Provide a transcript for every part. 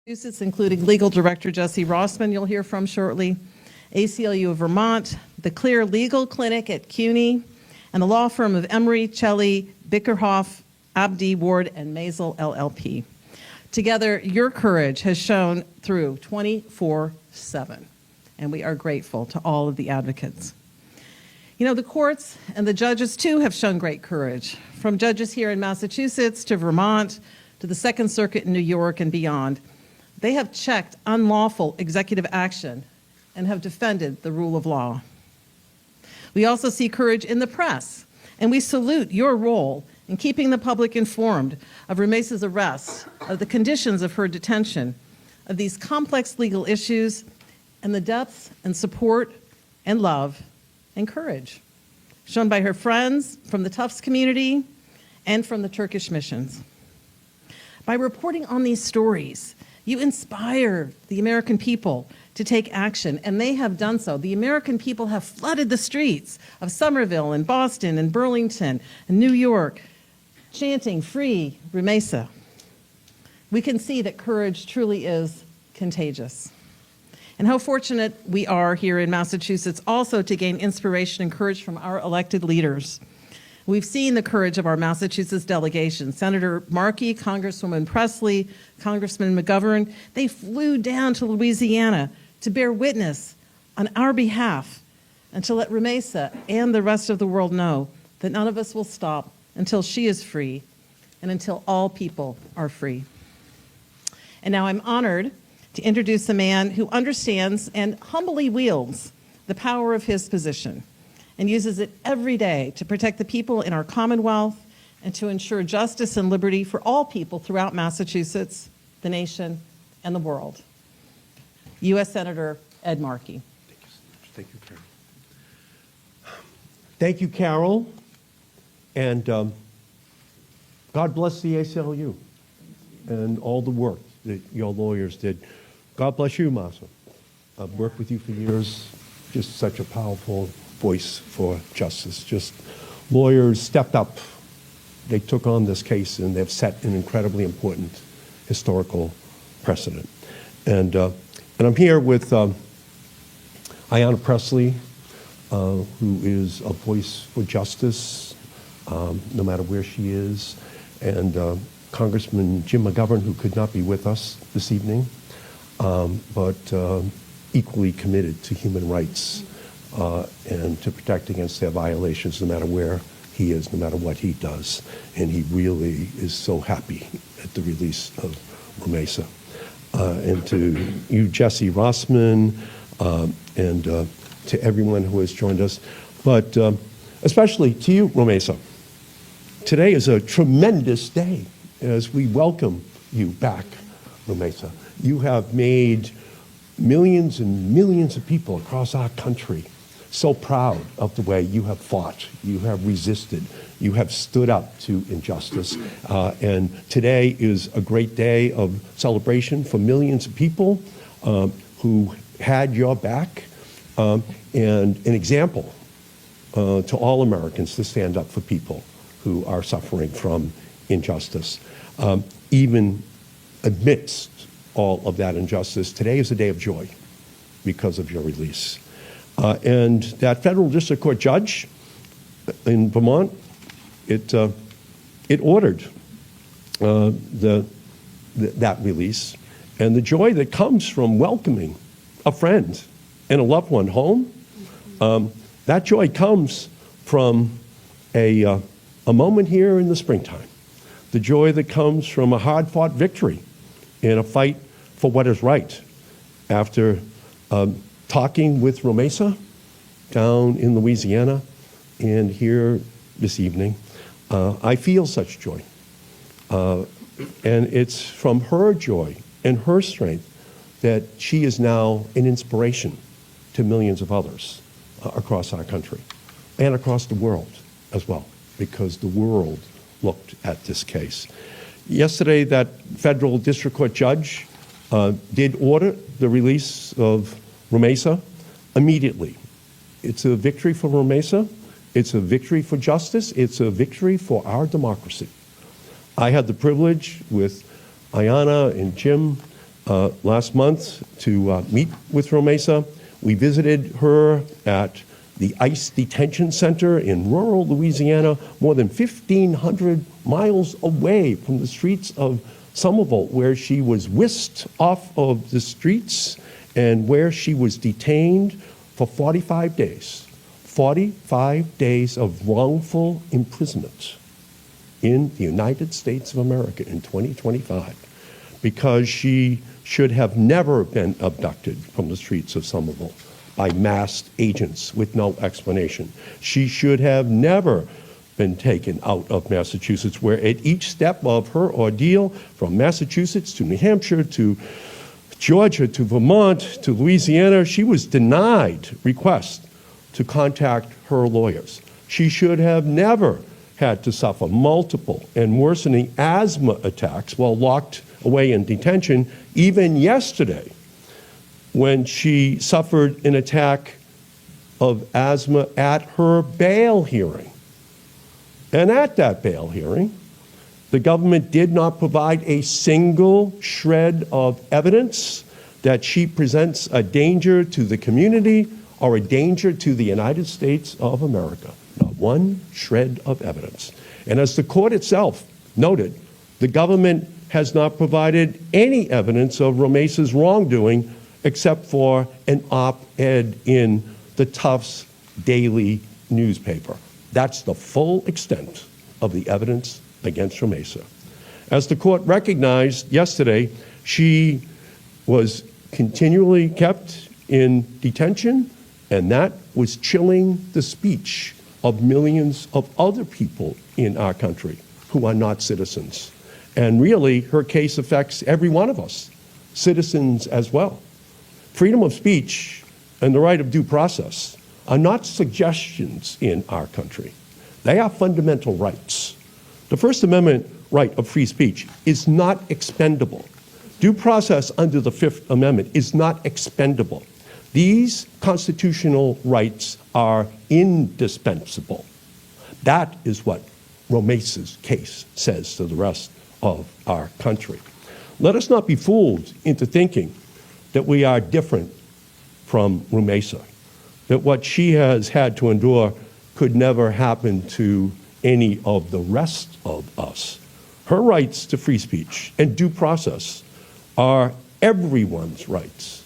Massachusetts, including Legal Director Jesse Rossman, you'll hear from shortly, ACLU of Vermont, the Clear Legal Clinic at CUNY, and the law firm of Emery, Shelley, Bickerhoff, Abdi, Ward, and Maisel LLP. Together, your courage has shown through 24/7, and we are grateful to all of the advocates. You know, the courts and the judges, too, have shown great courage, from judges here in Massachusetts to Vermont to the Second Circuit in New York and beyond. They have checked unlawful executive action and have defended the rule of law. We also see courage in the press, and we salute your role in keeping the public informed of Rümeysa's arrest, of the conditions of her detention, of these complex legal issues, and the depth and support and love and courage shown by her friends from the Tufts community and from the Turkish missions. By reporting on these stories, you inspire the American people to take action, and they have done so. The American people have flooded the streets of Somerville and Boston and Burlington and New York, chanting, "Free Rümeysa." We can see that courage truly is contagious. And how fortunate we are here in Massachusetts also to gain inspiration and courage from our elected leaders. We've seen the courage of our Massachusetts delegation. Senator Markey, Congresswoman Pressley, Congressman McGovern, they flew down to Louisiana to bear witness on our behalf and to let Rümeysa and the rest of the world know that none of us will stop until she is free and until all people are free. And now I'm honored to introduce a man who understands and humbly wields the power of his position and uses it every day to protect the people in our Commonwealth and to ensure justice and liberty for all people throughout Massachusetts, the nation, and the world. U.S. Senator Ed Markey. Thank you, Carol. Thank you, Carol. And God bless the ACLU and all the work that your lawyers did. God bless you, Masa. I've worked with you for years. Just such a powerful voice for justice. Just lawyers stepped up. They took on this case, and they've set an incredibly important historical precedent. And I'm here with Ayanna Pressley, who is a voice for justice, no matter where she is, and Congressman Jim McGovern, who could not be with us this evening, but equally committed to human rights and to protect against their violations, no matter where he is, no matter what he does. And he really is so happy at the release of Rümeysa. And to you, Jesse Rossman, and to everyone who has joined us, but especially to you, Rümeysa. Today is a tremendous day as we welcome you back, Rümeysa. You have made millions and millions of people across our country so proud of the way you have fought, you have resisted, you have stood up to injustice. And today is a great day of celebration for millions of people who had your back, and an example to all Americans to stand up for people who are suffering from injustice. Even amidst all of that injustice, today is a day of joy because of your release. And that federal district court judge in Vermont, it ordered that release, and the joy that comes from welcoming a friend and a loved one home, that joy comes from a moment here in the springtime. The joy that comes from a hard-fought victory in a fight for what is right. After talking with Rümeysa down in Louisiana and here this evening, I feel such joy. And it's from her joy and her strength that she is now an inspiration to millions of others across our country and across the world as well, because the world looked at this case. Yesterday, that federal district court judge did order the release of Rümeysa immediately. It's a victory for Rümeysa. It's a victory for justice. It's a victory for our democracy. I had the privilege with Ayanna and Jim last month to meet with Rümeysa. We visited her at the ICE Detention Center in rural Louisiana, more than 1,500 miles away from the streets of Somerville, where she was whisked off of the streets and where she was detained for 45 days. 45 days of wrongful imprisonment in the United States of America in 2025, because she should have never been abducted from the streets of Somerville by masked agents with no explanation. She should have never been taken out of Massachusetts, where at each step of her ordeal, from Massachusetts to New Hampshire to Georgia to Vermont to Louisiana, she was denied requests to contact her lawyers. She should have never had to suffer multiple and worsening asthma attacks while locked away in detention, even yesterday, when she suffered an attack of asthma at her bail hearing. And at that bail hearing, the government did not provide a single shred of evidence that she presents a danger to the community or a danger to the United States of America. Not one shred of evidence. And as the court itself noted, the government has not provided any evidence of Rümeysa's wrongdoing except for an op-ed in the Tufts Daily newspaper. That's the full extent of the evidence against Rümeysa. As the court recognized yesterday, she was continually kept in detention, and that was chilling the speech of millions of other people in our country who are not citizens. And really, her case affects every one of us, citizens as well. Freedom of speech and the right of due process are not suggestions in our country. They are fundamental rights. The First Amendment right of free speech is not expendable. Due process under the Fifth Amendment is not expendable. These constitutional rights are indispensable. That is what Rümeysa's case says to the rest of our country. Let us not be fooled into thinking that we are different from Rümeysa, that what she has had to endure could never happen to any of the rest of us. Her rights to free speech and due process are everyone's rights.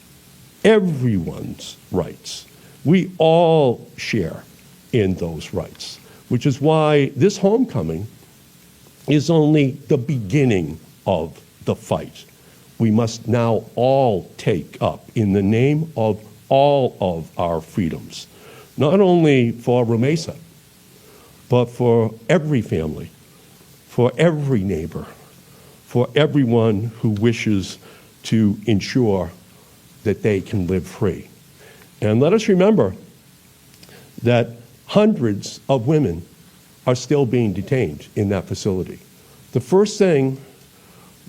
Everyone's rights. We all share in those rights, which is why this homecoming is only the beginning of the fight. We must now all take up in the name of all of our freedoms, not only for Rümeysa, but for every family, for every neighbor, for everyone who wishes to ensure that they can live free. And let us remember that hundreds of women are still being detained in that facility. The first thing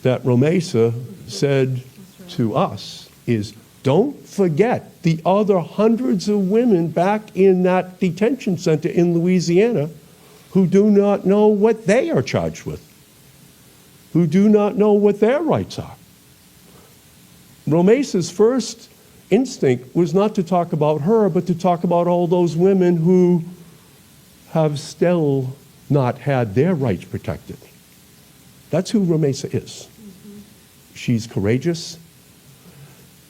that Rümeysa said to us is, don't forget the other hundreds of women back in that detention center in Louisiana who do not know what they are charged with, who do not know what their rights are. Rümeysa's first instinct was not to talk about her, but to talk about all those women who have still not had their rights protected. That's who Rümeysa is. She's courageous.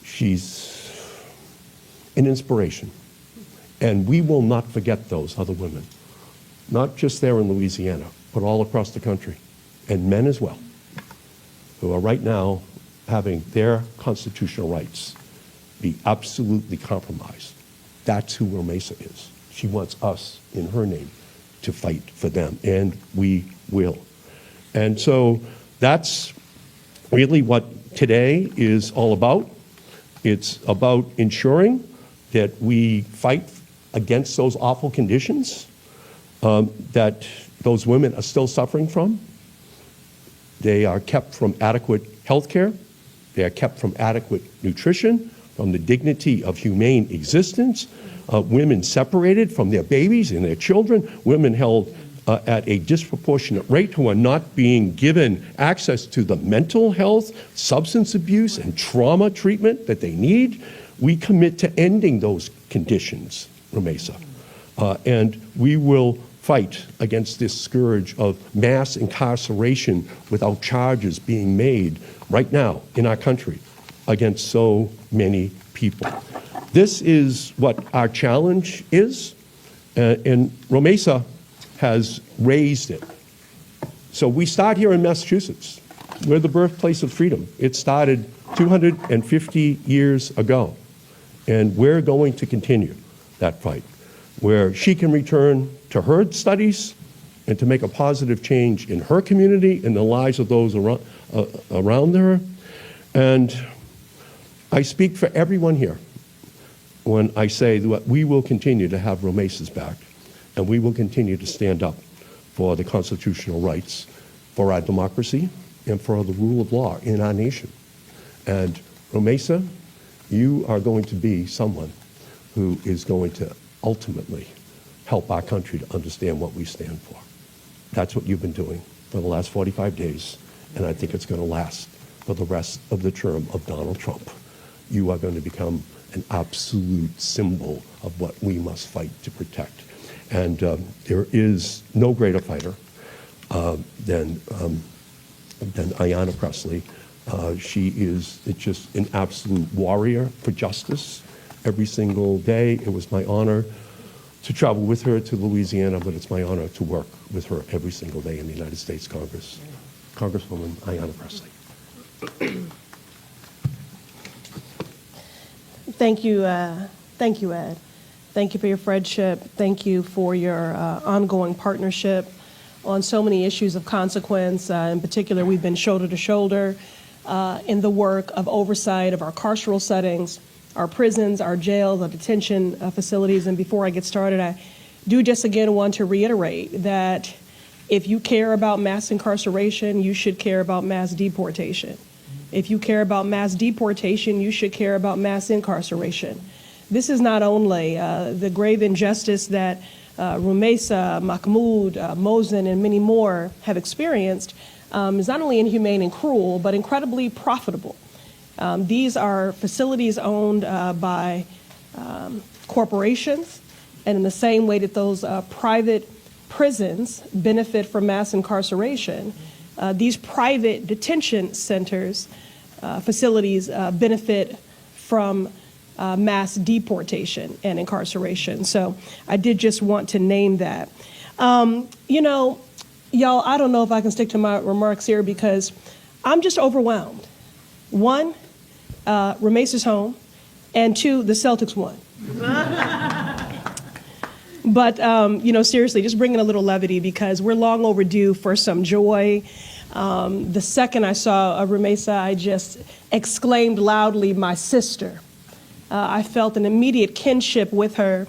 She's an inspiration. And we will not forget those other women, not just there in Louisiana, but all across the country, and men as well, who are right now having their constitutional rights be absolutely compromised. That's who Rümeysa is. She wants us, in her name, to fight for them, and we will. And so that's really what today is all about. It's about ensuring that we fight against those awful conditions that those women are still suffering from. They are kept from adequate health care. They are kept from adequate nutrition, from the dignity of humane existence. Women separated from their babies and their children. Women held at a disproportionate rate, who are not being given access to the mental health, substance abuse, and trauma treatment that they need. We commit to ending those conditions, Rümeysa. And we will fight against this scourge of mass incarceration without charges being made right now in our country against so many people. This is what our challenge is, and Rümeysa has raised it. So we start here in Massachusetts. We're the birthplace of freedom. It started 250 years ago, and we're going to continue that fight, where she can return to her studies and to make a positive change in her community and the lives of those around her. And I speak for everyone here when I say that we will continue to have Rümeysa's back, and we will continue to stand up for the constitutional rights, for our democracy, and for the rule of law in our nation. And Rümeysa, you are going to be someone who is going to ultimately help our country to understand what we stand for. That's what you've been doing for the last 45 days, and I think it's going to last for the rest of the term of Donald Trump. You are going to become an absolute symbol of what we must fight to protect. And there is no greater fighter than Ayanna Pressley. She is just an absolute warrior for justice every single day. It was my honor to travel with her to Louisiana, but it's my honor to work with her every single day in the United States Congress. Congresswoman Ayanna Pressley. Thank you, Ed. Thank you for your friendship. Thank you for your ongoing partnership on so many issues of consequence. In particular, we've been shoulder to shoulder in the work of oversight of our carceral settings, our prisons, our jails, our detention facilities. And before I get started, I do just again want to reiterate that if you care about mass incarceration, you should care about mass deportation. If you care about mass deportation, you should care about mass incarceration. This is not only the grave injustice that Rümeysa, Mahmoud, Mosin, and many more have experienced is not only inhumane and cruel, but incredibly profitable. These are facilities owned by corporations, and in the same way that those private prisons benefit from mass incarceration, these private detention centers, facilities benefit from mass deportation and incarceration. So I did just want to name that. You know, y'all, I don't know if I can stick to my remarks here because I'm just overwhelmed. One, Rümeysa's home, and two, the Celtics won. But, you know, seriously, just bringing a little levity because we're long overdue for some joy. The second I saw Rümeysa, I just exclaimed loudly, "My sister." I felt an immediate kinship with her.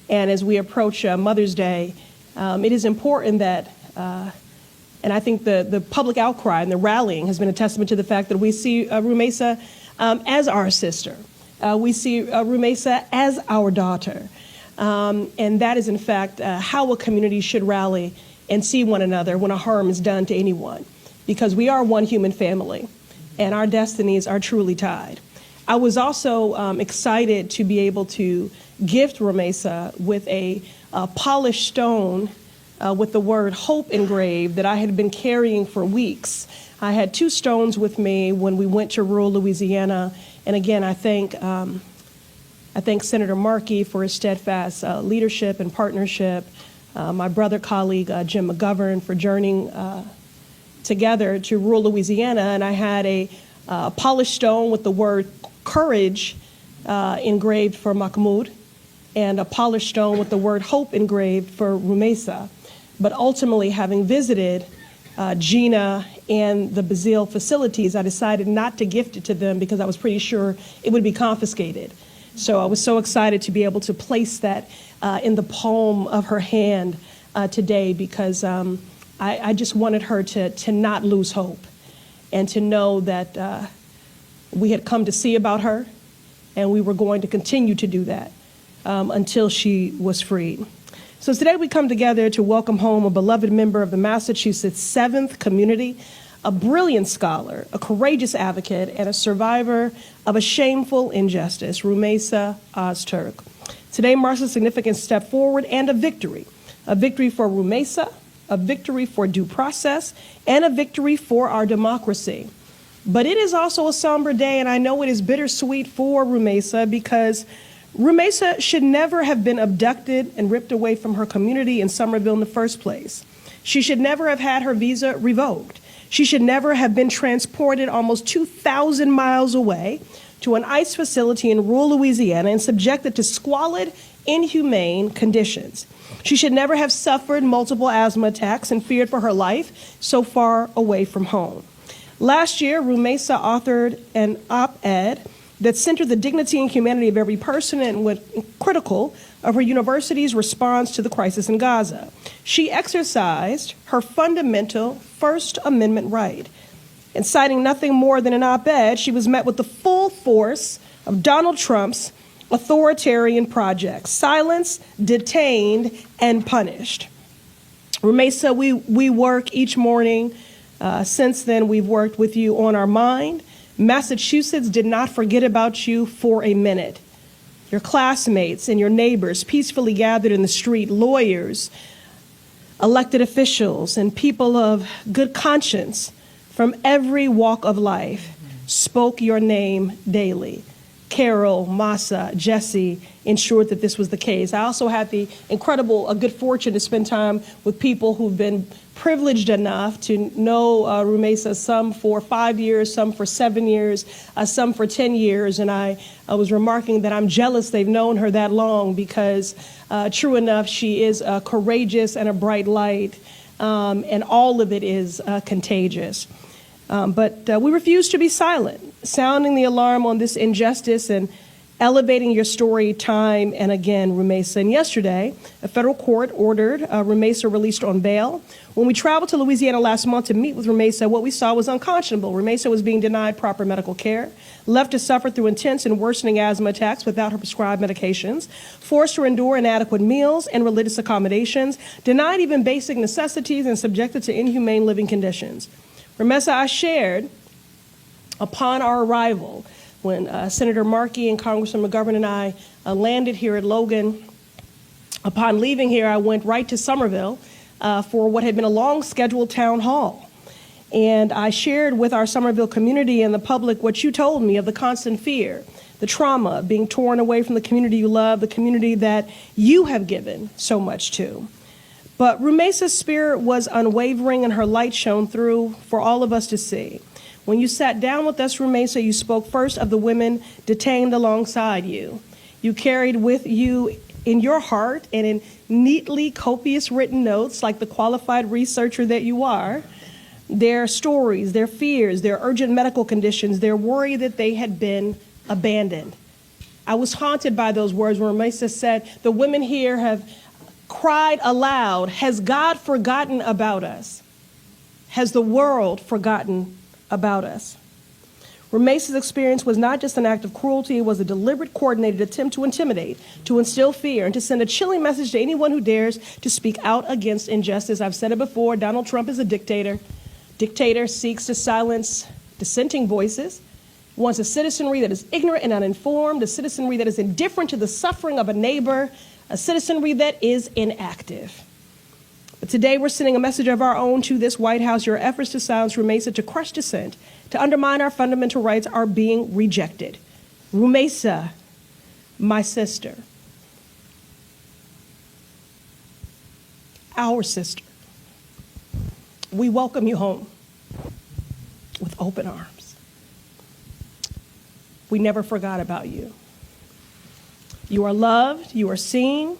And as we approach Mother's Day, it is important that, and I think the public outcry and the rallying has been a testament to the fact that we see Rümeysa as our sister. We see Rümeysa as our daughter. And that is, in fact, how a community should rally and see one another when a harm is done to anyone, because we are one human family, and our destinies are truly tied. I was also excited to be able to gift Rümeysa with a polished stone with the word hope engraved that I had been carrying for weeks. I had two stones with me when we went to rural Louisiana, and again, I thank Senator Markey for his steadfast leadership and partnership, my brother colleague Jim McGovern for journeying together to rural Louisiana, and I had a polished stone with the word courage engraved for Mahmoud, and a polished stone with the word hope engraved for Rümeysa. But ultimately, having visited Gina and the Bazille facilities, I decided not to gift it to them because I was pretty sure it would be confiscated. So I was so excited to be able to place that in the palm of her hand today because I just wanted her to not lose hope and to know that we had come to see about her and we were going to continue to do that until she was freed. So today we come together to welcome home a beloved member of the Massachusetts 7th Community, a brilliant scholar, a courageous advocate, and a survivor of a shameful injustice, Rumeysa Ozturk. Today marks a significant step forward and a victory for Rümeysa, a victory for due process, and a victory for our democracy. But it is also a somber day, and I know it is bittersweet for Rümeysa because Rümeysa should never have been abducted and ripped away from her community in Somerville in the first place. She should never have had her visa revoked. She should never have been transported almost 2,000 miles away to an ICE facility in rural Louisiana and subjected to squalid, inhumane conditions. She should never have suffered multiple asthma attacks and feared for her life so far away from home. Last year, Rümeysa authored an op-ed that centered the dignity and humanity of every person and was critical of her university's response to the crisis in Gaza. She exercised her fundamental First Amendment right. And citing nothing more than an op-ed, she was met with the full force of Donald Trump's authoritarian project: silenced, detained, and punished. Rümeysa, we work each morning. Since then, we've worked with you on our mind. Massachusetts did not forget about you for a minute. Your classmates and your neighbors peacefully gathered in the street, lawyers, elected officials, and people of good conscience from every walk of life spoke your name daily. Carol, Masa, Jesse ensured that this was the case. I also had the good fortune to spend time with people who've been privileged enough to know Rümeysa, some for 5 years, some for 7 years, some for 10 years. And I was remarking that I'm jealous they've known her that long because true enough, she is courageous and a bright light, and all of it is contagious. But we refuse to be silent, sounding the alarm on this injustice and elevating your story time and again, Rümeysa. And yesterday, a federal court ordered Rümeysa released on bail. When we traveled to Louisiana last month to meet with Rümeysa, what we saw was unconscionable. Rümeysa was being denied proper medical care, left to suffer through intense and worsening asthma attacks without her prescribed medications, forced to endure inadequate meals and religious accommodations, denied even basic necessities, and subjected to inhumane living conditions. Rümeysa, I shared upon our arrival when Senator Markey and Congressman McGovern and I landed here at Logan. Upon leaving here, I went right to Somerville for what had been a long scheduled town hall. And I shared with our Somerville community and the public what you told me of the constant fear, the trauma of being torn away from the community you love, the community that you have given so much to. But Rümeysa's spirit was unwavering and her light shone through for all of us to see. When you sat down with us, Rümeysa, you spoke first of the women detained alongside you. You carried with you in your heart and in neatly copious written notes, like the qualified researcher that you are, their stories, their fears, their urgent medical conditions, their worry that they had been abandoned. I was haunted by those words when Rümeysa said, the women here have cried aloud, has God forgotten about us? Has the world forgotten about us? Rümeysa's experience was not just an act of cruelty, it was a deliberate, coordinated attempt to intimidate, to instill fear, and to send a chilling message to anyone who dares to speak out against injustice. I've said it before, Donald Trump is a dictator. Dictator seeks to silence dissenting voices, wants a citizenry that is ignorant and uninformed, a citizenry that is indifferent to the suffering of a neighbor, a citizenry that is inactive. But today we're sending a message of our own to this White House. Your efforts to silence Rümeysa, to crush dissent, to undermine our fundamental rights are being rejected. Rümeysa, my sister, our sister, we welcome you home with open arms. We never forgot about you. You are loved, you are seen,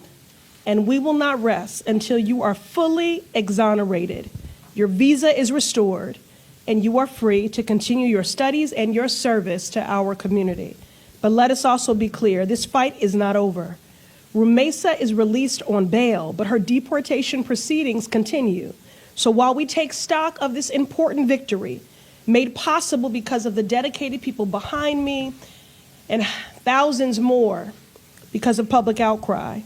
and we will not rest until you are fully exonerated. Your visa is restored, and you are free to continue your studies and your service to our community. But let us also be clear, this fight is not over. Rümeysa is released on bail, but her deportation proceedings continue. So while we take stock of this important victory, made possible because of the dedicated people behind me and thousands more because of public outcry,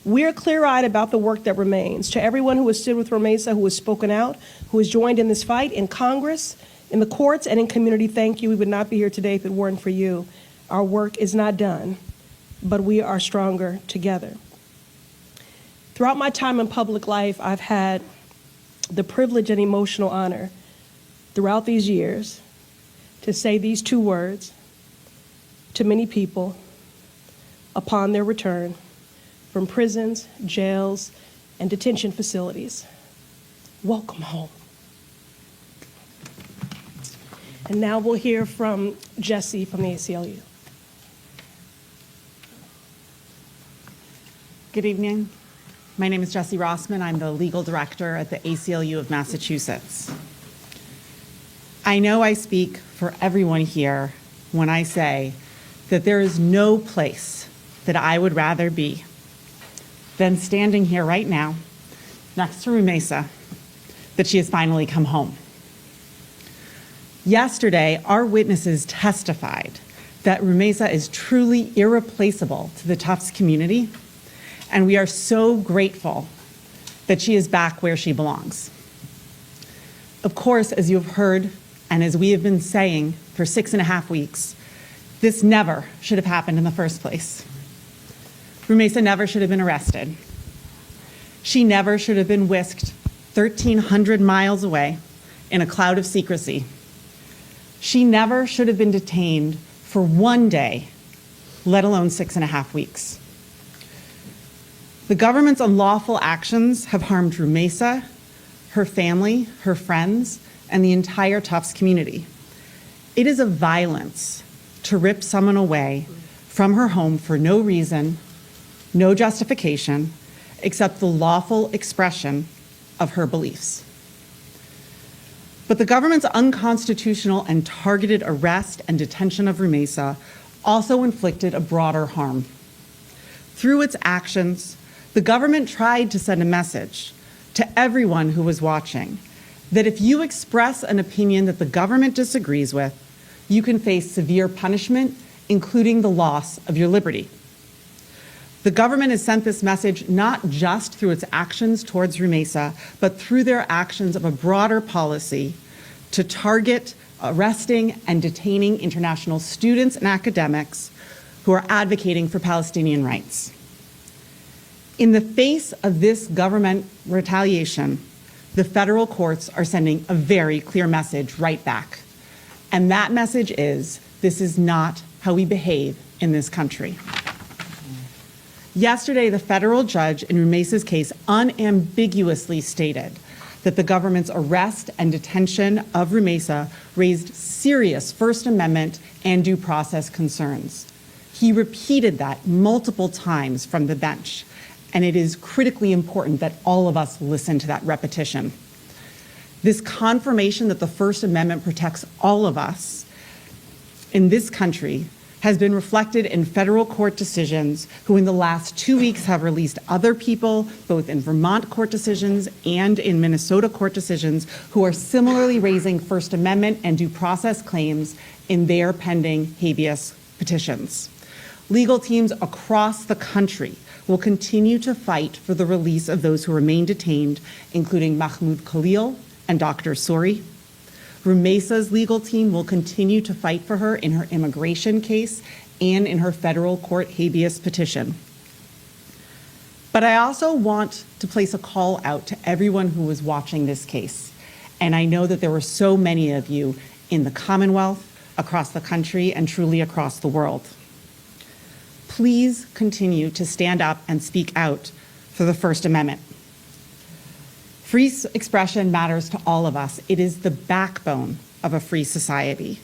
We're clear-eyed about the work that remains. To everyone who has stood with Rümeysa, who has spoken out, who has joined in this fight in Congress, in the courts, and in community, thank you. We would not be here today if it weren't for you. Our work is not done, but we are stronger together. Throughout my time in public life, I've had the privilege and emotional honor throughout these years to say these two words to many people upon their return from prisons, jails, and detention facilities. Welcome home. And now we'll hear from Jesse from the ACLU. Good evening. My name is Jessie Rossman. I'm the legal director at the ACLU of Massachusetts. I know I speak for everyone here when I say that there is no place that I would rather be than standing here right now next to Rümeysa, that she has finally come home. Yesterday, our witnesses testified that Rümeysa is truly irreplaceable to the Tufts community, and we are so grateful that she is back where she belongs. Of course, as you have heard, and as we have been saying for 6.5 weeks, this never should have happened in the first place. Rümeysa never should have been arrested. She never should have been whisked 1,300 miles away in a cloud of secrecy. She never should have been detained for 1 day, let alone 6.5 weeks. The government's unlawful actions have harmed Rümeysa, her family, her friends, and the entire Tufts community. It is a violence to rip someone away from her home for no reason, no justification, except the lawful expression of her beliefs. But the government's unconstitutional and targeted arrest and detention of Rümeysa also inflicted a broader harm. Through its actions, the government tried to send a message to everyone who was watching that if you express an opinion that the government disagrees with, you can face severe punishment, including the loss of your liberty. The government has sent this message not just through its actions towards Rümeysa, but through their actions of a broader policy to target arresting and detaining international students and academics who are advocating for Palestinian rights. In the face of this government retaliation, the federal courts are sending a very clear message right back. And that message is, this is not how we behave in this country. Yesterday, the federal judge in Rümeysa's case unambiguously stated that the government's arrest and detention of Rümeysa raised serious First Amendment and due process concerns. He repeated that multiple times from the bench, and it is critically important that all of us listen to that repetition. This confirmation that the First Amendment protects all of us in this country has been reflected in federal court decisions who in the last 2 weeks have released other people, both in Vermont court decisions and in Minnesota court decisions, who are similarly raising First Amendment and due process claims in their pending habeas petitions. Legal teams across the country will continue to fight for the release of those who remain detained, including Mahmoud Khalil and Dr. Sori. Rümeysa's legal team will continue to fight for her in her immigration case and in her federal court habeas petition. But I also want to place a call out to everyone who was watching this case. And I know that there were so many of you in the Commonwealth, across the country, and truly across the world. Please continue to stand up and speak out for the First Amendment. Free expression matters to all of us. It is the backbone of a free society.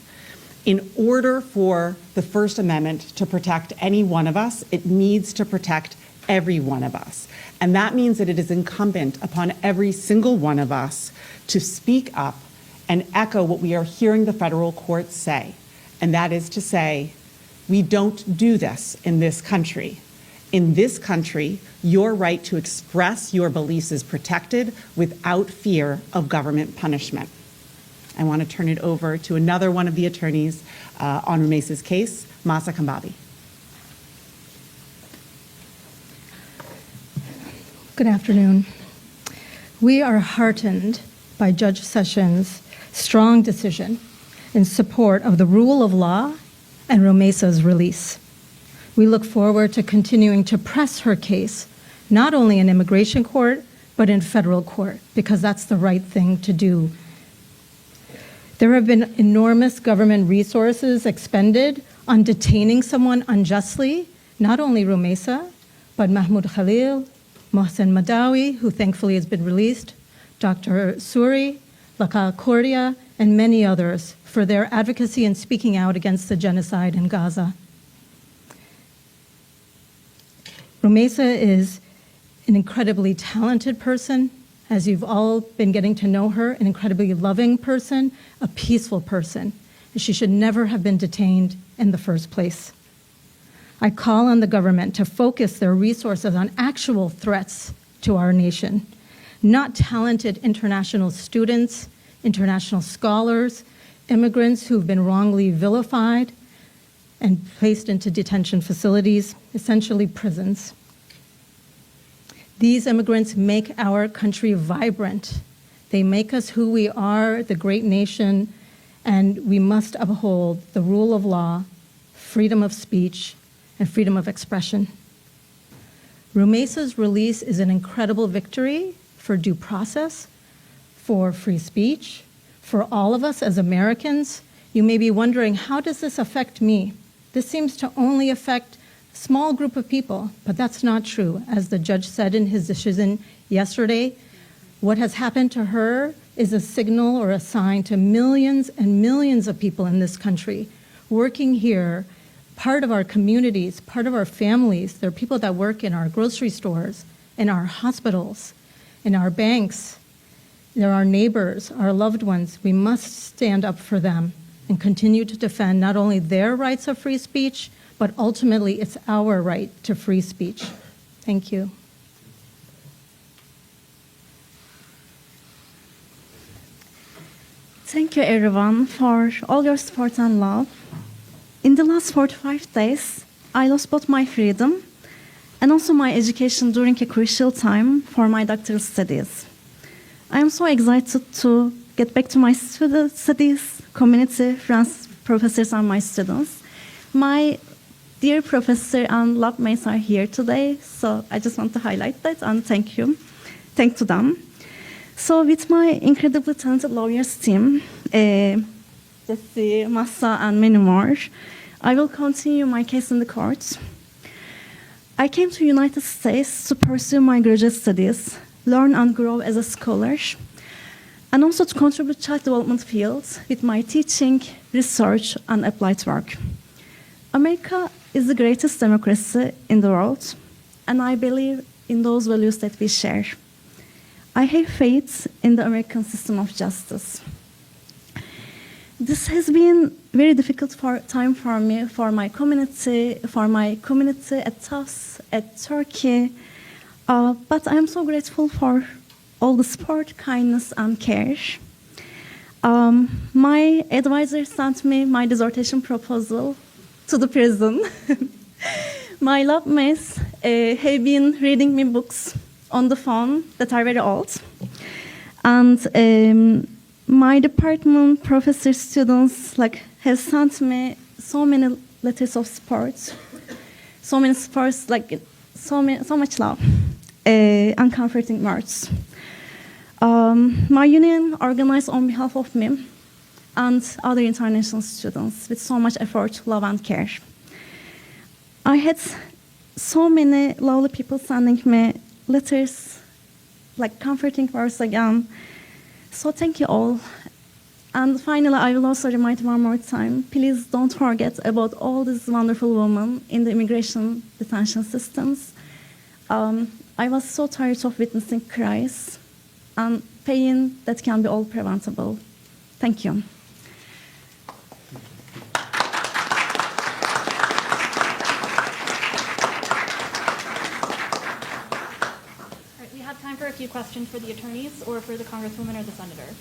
In order for the First Amendment to protect any one of us, it needs to protect every one of us. And that means that it is incumbent upon every single one of us to speak up and echo what we are hearing the federal courts say. And that is to say, we don't do this in this country. In this country, your right to express your beliefs is protected without fear of government punishment. I want to turn it over to another one of the attorneys on Rümeysa's case, Masa Kambabi. Good afternoon. We are heartened by Judge Sessions' strong decision in support of the rule of law and Rümeysa's release. We look forward to continuing to press her case, not only in immigration court, but in federal court, because that's the right thing to do. There have been enormous government resources expended on detaining someone unjustly, not only Rümeysa, but Mahmoud Khalil, Mohsen Madawi, who thankfully has been released, Dr. Suri, Laka Kordia, and many others for their advocacy and speaking out against the genocide in Gaza. Rümeysa is an incredibly talented person, as you've all been getting to know her, an incredibly loving person, a peaceful person, and she should never have been detained in the first place. I call on the government to focus their resources on actual threats to our nation, not talented international students, international scholars, immigrants who've been wrongly vilified and placed into detention facilities, essentially prisons. These immigrants make our country vibrant. They make us who we are, the great nation, and we must uphold the rule of law, freedom of speech, and freedom of expression. Rümeysa's release is an incredible victory for due process, for free speech, for all of us as Americans. You may be wondering, how does this affect me? This seems to only affect a small group of people, but that's not true. As the judge said in his decision yesterday, what has happened to her is a signal or a sign to millions and millions of people in this country working here, part of our communities, part of our families. There are people that work in our grocery stores, in our hospitals, in our banks. They're our neighbors, our loved ones. We must stand up for them and continue to defend not only their rights of free speech, but ultimately it's our right to free speech. Thank you. Thank you, everyone, for all your support and love. In the last 45 days, I lost both my freedom and also my education during a crucial time for my doctoral studies. I am so excited to get back to my studies, community, friends, professors, and my students. My dear professor and lab mates are here today, so I just want to highlight that and thank you. Thank to them. So with my incredibly talented lawyers team, Jesse, Massa, and many more, I will continue my case in the courts. I came to United States to pursue my graduate studies, learn and grow as a scholar, and also to contribute to child development fields with my teaching, research, and applied work. America is the greatest democracy in the world, and I believe in those values that we share. I have faith in the American system of justice. This has been a very difficult time for me, for my community at TAS, at Turkey. But I'm so grateful for all the support, kindness, and care. My advisor sent me my dissertation proposal to the prison. My lab mates have been reading me books on the phone that are very old. And my department professor students have sent me so many letters of support, so much love and comforting words. My union organized on behalf of me and other international students with so much effort, love, and care. I had so many lovely people sending me letters, comforting words again. So thank you all. And finally, I will also remind one more time, please don't forget about all these wonderful women in the immigration detention systems. I was so tired of witnessing cries and pain that can be all preventable. Thank you. We have time for a few questions for the attorneys or for the Congresswoman or the Senator.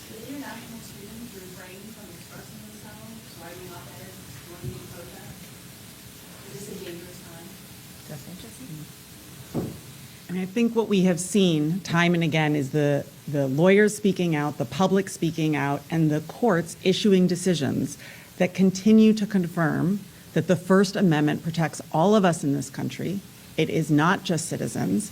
Should international students refrain from expressing themselves, writing op-eds, joining in protest? Is this a dangerous time? Jesse? I think what we have seen time and again is the lawyers speaking out, the public speaking out, and the courts issuing decisions that continue to confirm that the First Amendment protects all of us in this country. It is not just citizens.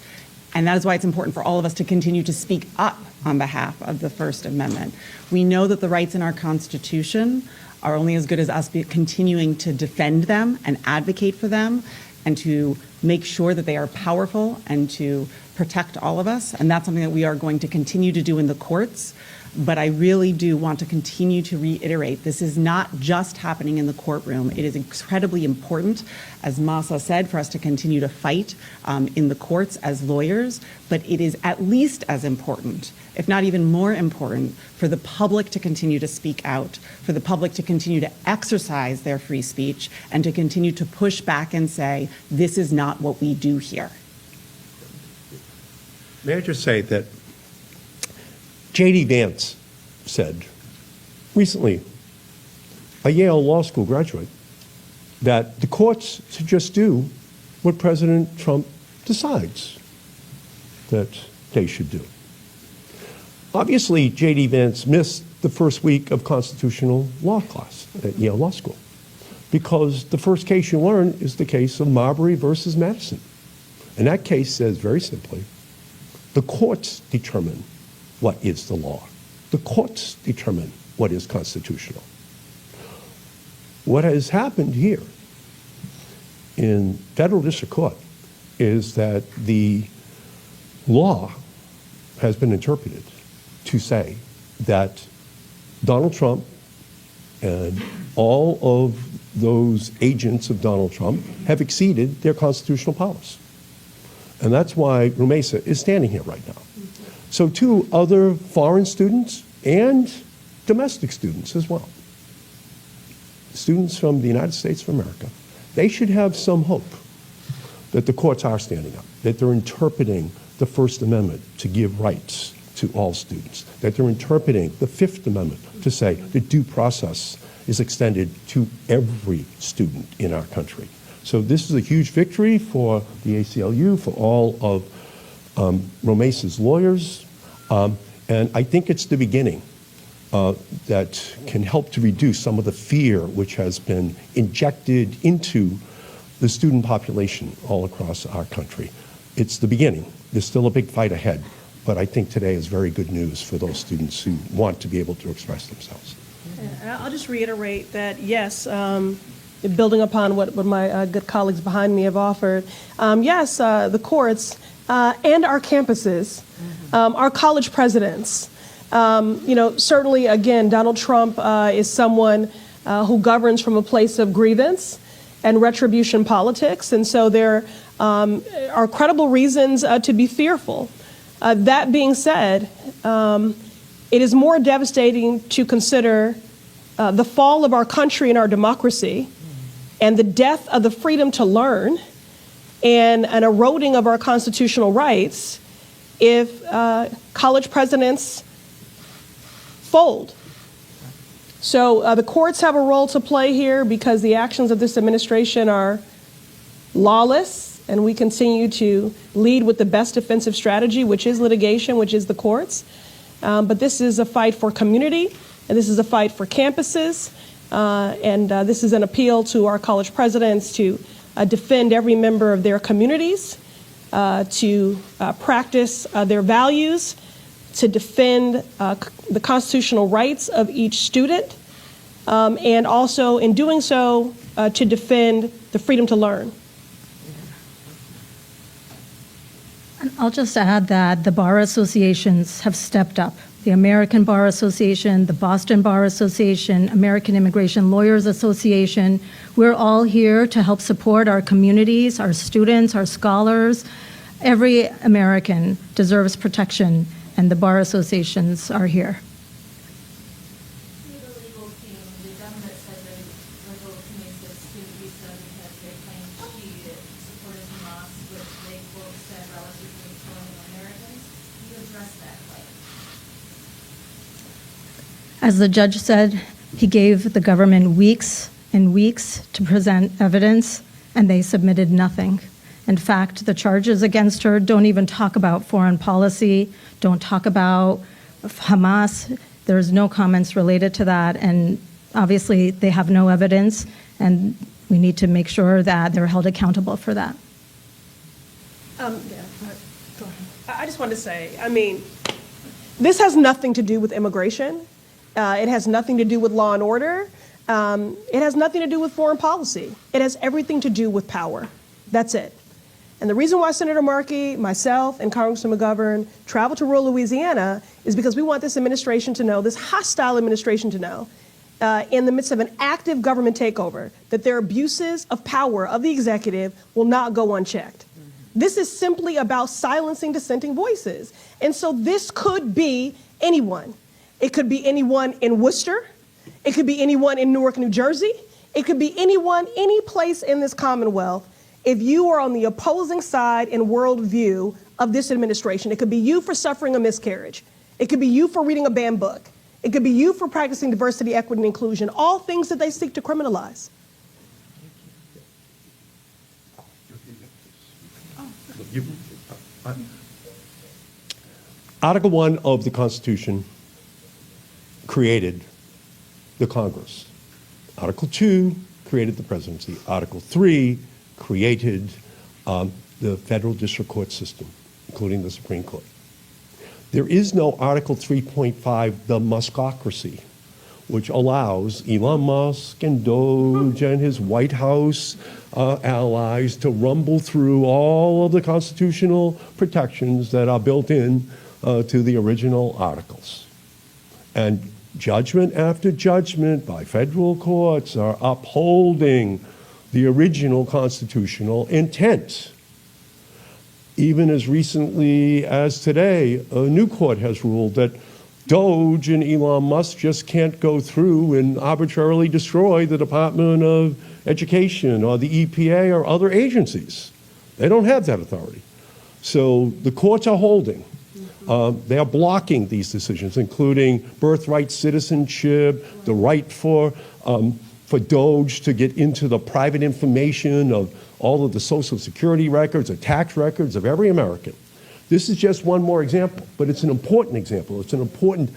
And that is why it's important for all of us to continue to speak up on behalf of the First Amendment. We know that the rights in our Constitution are only as good as us continuing to defend them and advocate for them and to make sure that they are powerful and to protect all of us. And that's something that we are going to continue to do in the courts. But I really do want to continue to reiterate, this is not just happening in the courtroom. It is incredibly important, as Masa said, for us to continue to fight in the courts as lawyers, but it is at least as important, if not even more important, for the public to continue to speak out, for the public to continue to exercise their free speech, and to continue to push back and say, this is not what we do here. May I just say that J.D. Vance said recently, a Yale Law School graduate, that the courts should just do what President Trump decides that they should do. Obviously, J.D. Vance missed the first week of constitutional law class at Yale Law School because the first case you learn is the case of Marbury versus Madison. And that case says very simply, the courts determine what is the law. The courts determine what is constitutional. What has happened here in federal district court is that the law has been interpreted to say that Donald Trump and all of those agents of Donald Trump have exceeded their constitutional powers. And that's why Rümeysa is standing here right now. So too, other foreign students and domestic students as well, students from the United States of America, they should have some hope that the courts are standing up, that they're interpreting the First Amendment to give rights to all students, that they're interpreting the Fifth Amendment to say that due process is extended to every student in our country. So this is a huge victory for the ACLU, for all of Rümeysa's lawyers, and I think it's the beginning that can help to reduce some of the fear which has been injected into the student population all across our country. It's the beginning. There's still a big fight ahead, but I think today is very good news for those students who want to be able to express themselves. I'll just reiterate that, yes, building upon what my good colleagues behind me have offered, yes, the courts and our campuses, our college presidents, certainly, again, Donald Trump is someone who governs from a place of grievance and retribution politics, and so there are credible reasons to be fearful. That being said, it is more devastating to consider the fall of our country and our democracy and the death of the freedom to learn and an eroding of our constitutional rights if college presidents fold. So the courts have a role to play here because the actions of this administration are lawless, and we continue to lead with the best defensive strategy, which is litigation, which is the courts. But this is a fight for community, and this is a fight for campuses, and this is an appeal to our college presidents to defend every member of their communities, to practice their values, to defend the constitutional rights of each student, and also in doing so, to defend the freedom to learn. I'll just add that the bar associations have stepped up. The American Bar Association, the Boston Bar Association, American Immigration Lawyers Association. We're all here to help support our communities, our students, our scholars. Every American deserves protection, and the bar associations are here. The legal team, the government said they revoked Rümeysa's student visa because they claimed she supported Hamas, which they quote said relatively killing Americans. Can you address that claim? As the judge said, he gave the government weeks and weeks to present evidence, and they submitted nothing. In fact, the charges against her don't even talk about foreign policy, don't talk about Hamas. There's no comments related to that, and obviously they have no evidence, and we need to make sure that they're held accountable for that. Go ahead. I just wanted to say, I mean, this has nothing to do with immigration. It has nothing to do with law and order. It has nothing to do with foreign policy. It has everything to do with power. That's it. And the reason why Senator Markey, myself, and Congressman McGovern traveled to rural Louisiana is because we want this administration to know, this hostile administration to know, in the midst of an active government takeover, that their abuses of power of the executive will not go unchecked. This is simply about silencing dissenting voices. And so this could be anyone. It could be anyone in Worcester. It could be anyone in Newark, New Jersey. It could be anyone, any place in this Commonwealth. If you are on the opposing side and worldview of this administration, it could be you for suffering a miscarriage. It could be you for reading a banned book. It could be you for practicing diversity, equity, and inclusion, all things that they seek to criminalize. Article 1 of the Constitution created the Congress. Article 2 created the presidency. Article 3 created the federal district court system, including the Supreme Court. There is no Article 3.5, the Muskocracy, which allows Elon Musk and Doge and his White House allies to rumble through all of the constitutional protections that are built in to the original articles. And judgment after judgment by federal courts are upholding the original constitutional intent. Even as recently as today, a new court has ruled that Doge and Elon Musk just can't go through and arbitrarily destroy the Department of Education or the EPA or other agencies. They don't have that authority. So the courts are holding. They are blocking these decisions, including birthright citizenship, the right for Doge to get into the private information of all of the Social Security records or tax records of every American. This is just one more example, but it's an important example. It's an important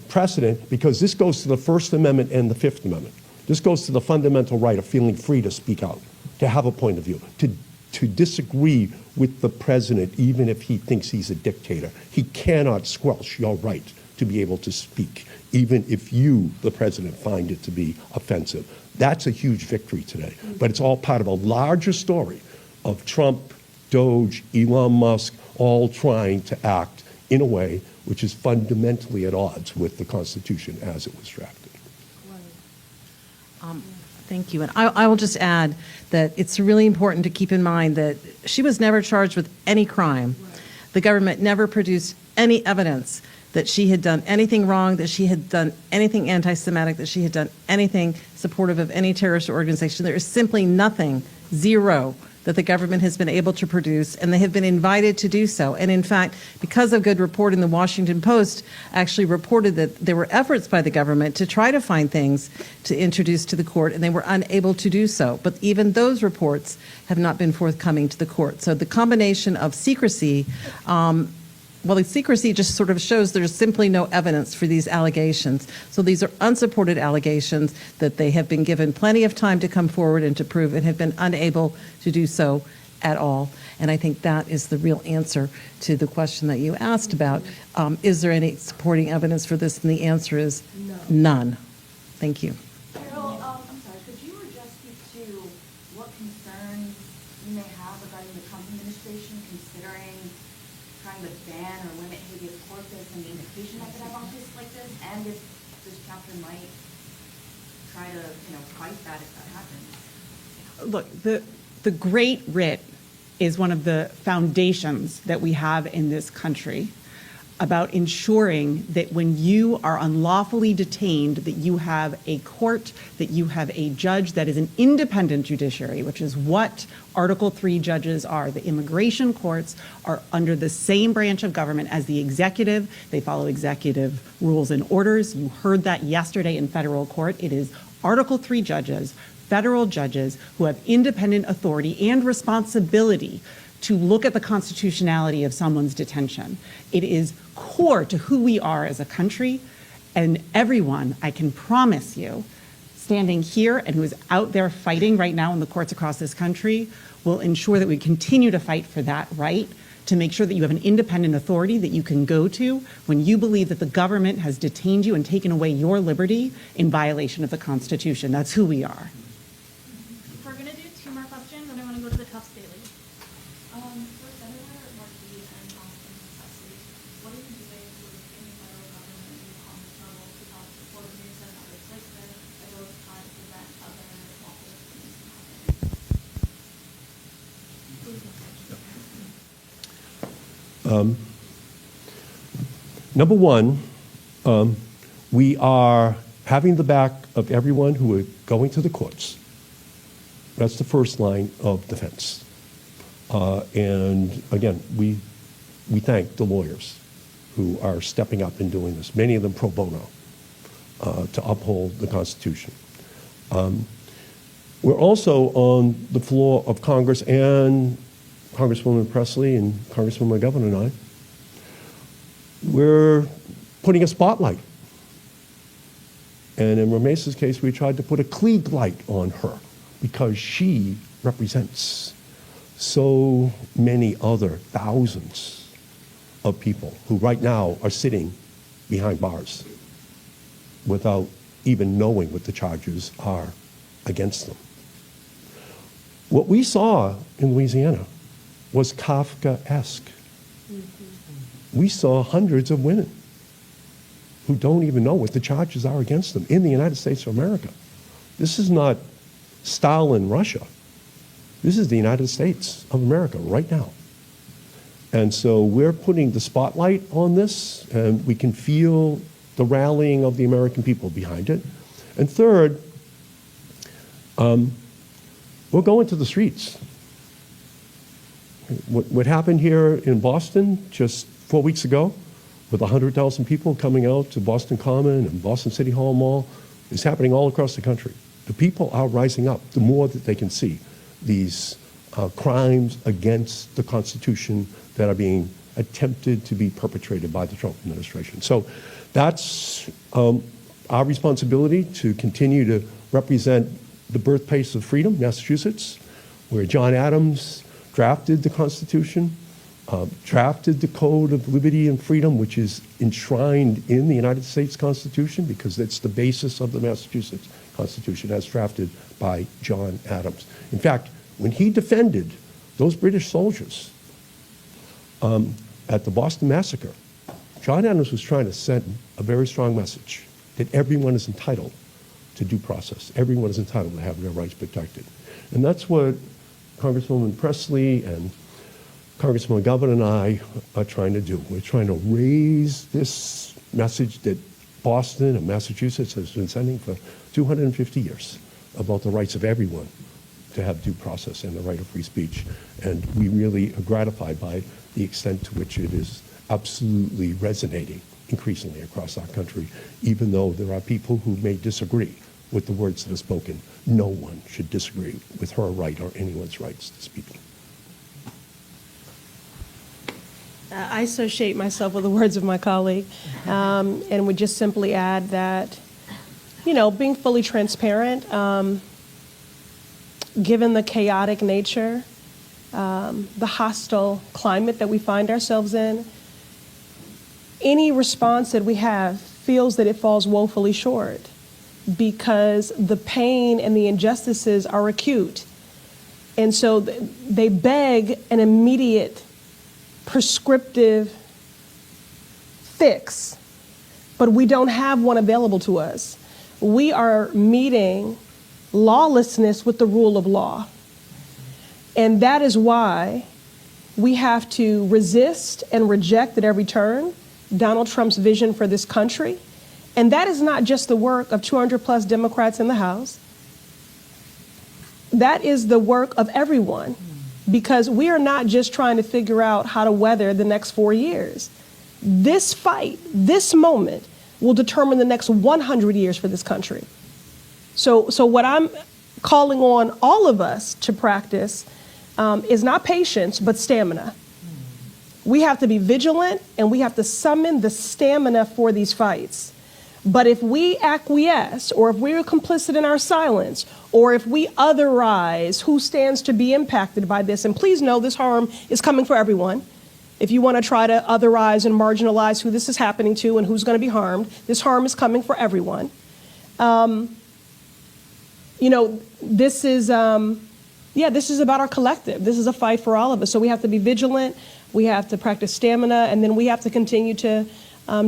precedent because this goes to the First Amendment and the Fifth Amendment. This goes to the fundamental right of feeling free to speak out, to have a point of view, to disagree with the president even if he thinks he's a dictator. He cannot squelch your right to be able to speak, even if you, the president, find it to be offensive. That's a huge victory today. But it's all part of a larger story of Trump, Doge, Elon Musk, all trying to act in a way which is fundamentally at odds with the Constitution as it was drafted. Thank you. And I will just add that it's really important to keep in mind that she was never charged with any crime. The government never produced any evidence that she had done anything wrong, that she had done anything anti-Semitic, that she had done anything supportive of any terrorist organization. There is simply nothing, zero, that the government has been able to produce, and they have been invited to do so. And in fact, because of good reporting, the Washington Post actually reported that there were efforts by the government to try to find things to introduce to the court, and they were unable to do so. But even those reports have not been forthcoming to the court. So the combination of secrecy, well, the secrecy just sort of shows there's simply no evidence for these allegations. So these are unsupported allegations that they have been given plenty of time to come forward and to prove and have been unable to do so at all. And I think that is the real answer to the question that you asked about. Is there any supporting evidence for this? And the answer is none. Thank you. Carol, I'm sorry, could you just speak to what concerns you may have regarding the Trump administration considering trying to ban or limit habeas corpus and the implication that could have on cases like this, and if this chapter might try to, fight that if that happens? Look, the Great Writ is one of the foundations that we have in this country about ensuring that when you are unlawfully detained, that you have a court, that you have a judge that is an independent judiciary, which is what Article 3 judges are. The immigration courts are under the same branch of government as the executive. They follow executive rules and orders. You heard that yesterday in federal court. It is Article 3 judges federal judges who have independent authority and responsibility to look at the constitutionality of someone's detention. It is core to who we are as a country, and everyone, I can promise you, standing here and who is out there fighting right now in the courts across this country will ensure that we continue to fight for that right, to make sure that you have an independent authority that you can go to when you believe that the government has detained you and taken away your liberty in violation of the Constitution. That's who we are. We're going to do 2 more questions, and I want to go to the Tufts Daily. For Senator Markey and Pressley, what are you doing in the federal government and the Congress level to help support Rümeysa and others like her, as well as try to prevent other lawful things from happening? Number one, we are having the back of everyone who are going to the courts. That's the first line of defense. And again, we thank the lawyers who are stepping up and doing this, many of them pro bono, to uphold the Constitution. We're also on the floor of Congress, and Congresswoman Pressley and Congresswoman Governor and I, we're putting a spotlight. And in Rümeysa's case, we tried to put a Klieg light on her because she represents so many other thousands of people who right now are sitting behind bars without even knowing what the charges are against them. What we saw in Louisiana was Kafkaesque. We saw hundreds of women who don't even know what the charges are against them in the United States of America. This is not Stalin Russia. This is the United States of America right now. And so we're putting the spotlight on this, and we can feel the rallying of the American people behind it. And third, we're going to the streets. What happened here in Boston just 4 weeks ago, with 100,000 people coming out to Boston Common and Boston City Hall Mall, is happening all across the country. The people are rising up the more that they can see these crimes against the Constitution that are being attempted to be perpetrated by the Trump administration. So that's our responsibility, to continue to represent the birthplace of freedom, Massachusetts, where John Adams drafted the Constitution, drafted the Code of Liberty and Freedom, which is enshrined in the United States Constitution because it's the basis of the Massachusetts Constitution as drafted by John Adams. In fact, when he defended those British soldiers at the Boston Massacre, John Adams was trying to send a very strong message that everyone is entitled to due process. Everyone is entitled to have their rights protected. And that's what Congresswoman Pressley and Congresswoman Governor and I are trying to do. We're trying to raise this message that Boston and Massachusetts has been sending for 250 years about the rights of everyone to have due process and the right of free speech. And we really are gratified by the extent to which it is absolutely resonating increasingly across our country, even though there are people who may disagree with the words that are spoken. No one should disagree with her right or anyone's rights to speak. I associate myself with the words of my colleague, and would just simply add that, being fully transparent, given the chaotic nature, the hostile climate that we find ourselves in, any response that we have feels that it falls woefully short because the pain and the injustices are acute. And so they beg an immediate prescriptive fix, but we don't have one available to us. We are meeting lawlessness with the rule of law. And that is why we have to resist and reject at every turn Donald Trump's vision for this country. And that is not just the work of 200 plus Democrats in the House. That is the work of everyone, because we are not just trying to figure out how to weather the next 4 years. This fight, this moment, will determine the next 100 years for this country. So what I'm calling on all of us to practice is not patience, but stamina. We have to be vigilant, and we have to summon the stamina for these fights. But if we acquiesce, or if we're complicit in our silence, or if we otherize who stands to be impacted by this, and please know this harm is coming for everyone. If you want to try to otherize and marginalize who this is happening to and who's going to be harmed, this harm is coming for everyone. This is about our collective. This is a fight for all of us. So we have to be vigilant. We have to practice stamina, and then we have to continue to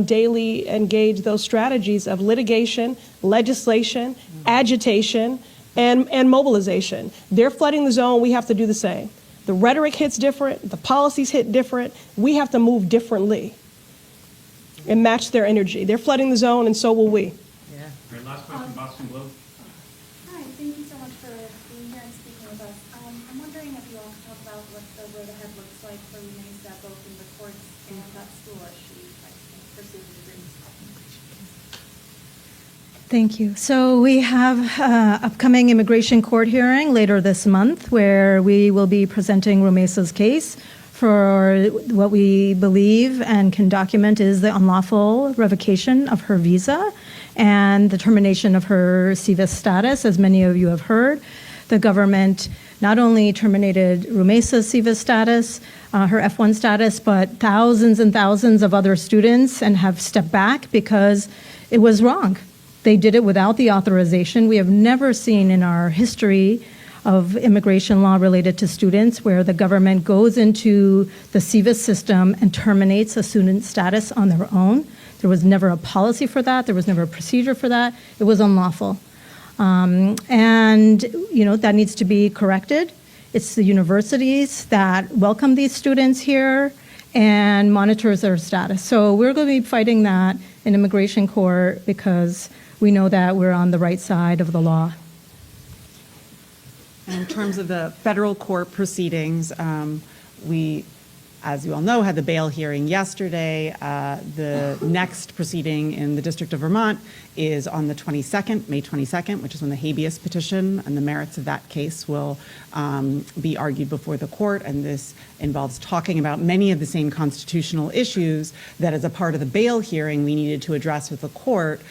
daily engage those strategies of litigation, legislation, agitation, and mobilization. They're flooding the zone. We have to do the same. The rhetoric hits different. The policies hit different. We have to move differently and match their energy. They're flooding the zone, and so will we. Our last question, Boston Globe. Hi, thank you so much for being here and speaking with us. I'm wondering if you all could talk about what the road ahead looks like for Rümeysa, both in the courts and at school as she pursues her dreams. Thank you. So we have upcoming immigration court hearing later this month where we will be presenting Rumeysa's case for what we believe and can document is the unlawful revocation of her visa and the termination of her CVIS status. As many of you have heard, the government not only terminated Rumeysa's CVIS status, her F1 status, but thousands and thousands of other students, and have stepped back because it was wrong. They did it without the authorization. We have never seen in our history of immigration law related to students where the government goes into the CVIS system and terminates a student's status on their own. There was never a policy for that. There was never a procedure for that. It was unlawful. That needs to be corrected. It's the universities that welcome these students here and monitors their status. So we're going to be fighting that in immigration court because we know that we're on the right side of the law. In terms of the federal court proceedings, we, as you all know, had the bail hearing yesterday. The next proceeding in the District of Vermont is on the 22nd, May 22nd, which is when the habeas petition and the merits of that case will be argued before the court. And this involves talking about many of the same constitutional issues that as a part of the bail hearing we needed to address with the court.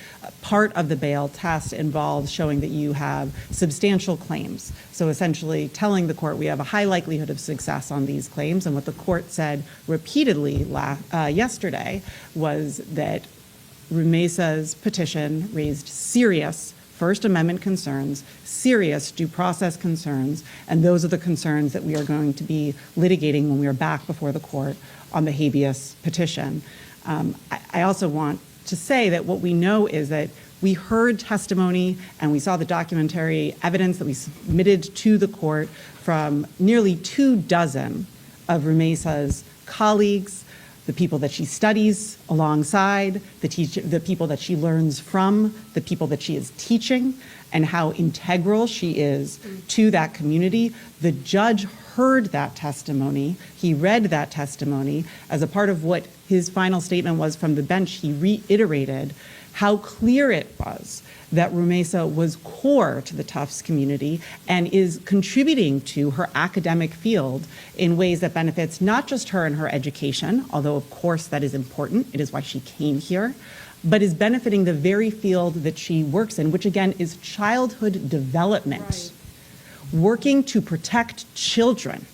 Part of the bail test involves showing that you have substantial claims. So essentially telling the court we have a high likelihood of success on these claims. And what the court said repeatedly yesterday was that Rümeysa's petition raised serious First Amendment concerns, serious due process concerns, and those are the concerns that we are going to be litigating when we are back before the court on the habeas petition. I also want to say that what we know is that we heard testimony and we saw the documentary evidence that we submitted to the court from nearly 24 of Rümeysa's colleagues, the people that she studies alongside, the people that she learns from, the people that she is teaching, and how integral she is to that community. The judge heard that testimony. He read that testimony. As a part of what his final statement was from the bench, he reiterated how clear it was that Rümeysa was core to the Tufts community and is contributing to her academic field in ways that benefits not just her and her education, although of course that is important, it is why she came here, but is benefiting the very field that she works in, which again is childhood development, working to protect children,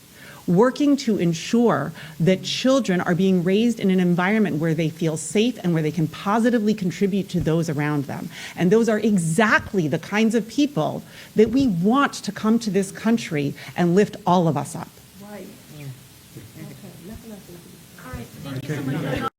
working to ensure that children are being raised in an environment where they feel safe and where they can positively contribute to those around them. And those are exactly the kinds of people that we want to come to this country and lift all of us up. Right. All right, thank you so much.